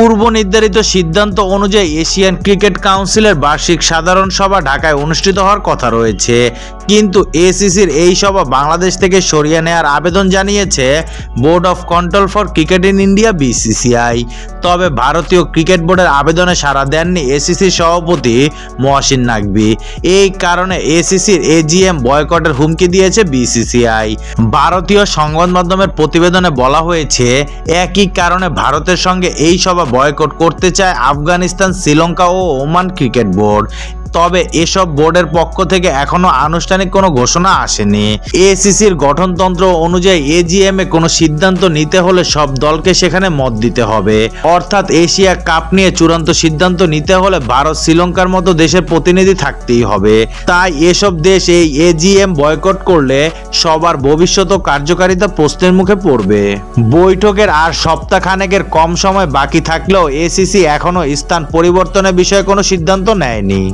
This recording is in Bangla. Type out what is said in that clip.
পূর্ব নির্ধারিত সিদ্ধান্ত অনুযায়ী এশিয়ান ক্রিকেট কাউন্সিলের বার্ষিক সাধারণ সভা ঢাকায় অনুষ্ঠিত হওয়ার কথা রয়েছে, কিন্তু এসিসির এই সভা বাংলাদেশ থেকে সরিয়ে নেওয়ার আবেদন জানিয়েছে board of control for cricket in India BCCI. তবে ভারতীয় ক্রিকেট বোর্ডের আবেদনে সাড়া দেননি এসিসির সভাপতি মহসিন নাকভি। এই কারণে এসিসির এজিএম বয়কটের হুমকি দিয়েছে বিসিসিআই। ভারতীয় সংবাদ মাধ্যমের প্রতিবেদনে বলা হয়েছে, একই কারণে ভারতের সঙ্গে এই সভা বয়কট করতে চায় আফগানিস্তান, শ্রীলঙ্কা ও ওমান ক্রিকেট বোর্ড। তবে এসব বোর্ডের পক্ষ থেকে এখনো আনুষ্ঠানিক কোনো ঘোষণা আসেনি। এসিসির গঠনতন্ত্র অনুযায়ী এজিএমে কোনো সিদ্ধান্ত নিতে হলে সব দলকে সেখানে মত দিতে হবে। অর্থাৎ এশিয়া কাপ নিয়ে চূড়ান্ত সিদ্ধান্ত নিতে হলে ভারত, শ্রীলঙ্কার মতো দেশের প্রতিনিধি থাকতেই হবে। তাই এসব দেশ এই এজিএম বয়কট করলে সবার ভবিষ্যৎ ও কার্যকারিতা প্রশ্নের মুখে পড়বে। বৈঠকের আর সপ্তাহখানেকের কম সময় বাকি থাকলেও এসিসি এখনো স্থান পরিবর্তনের বিষয়ে কোনো সিদ্ধান্ত নেয়নি।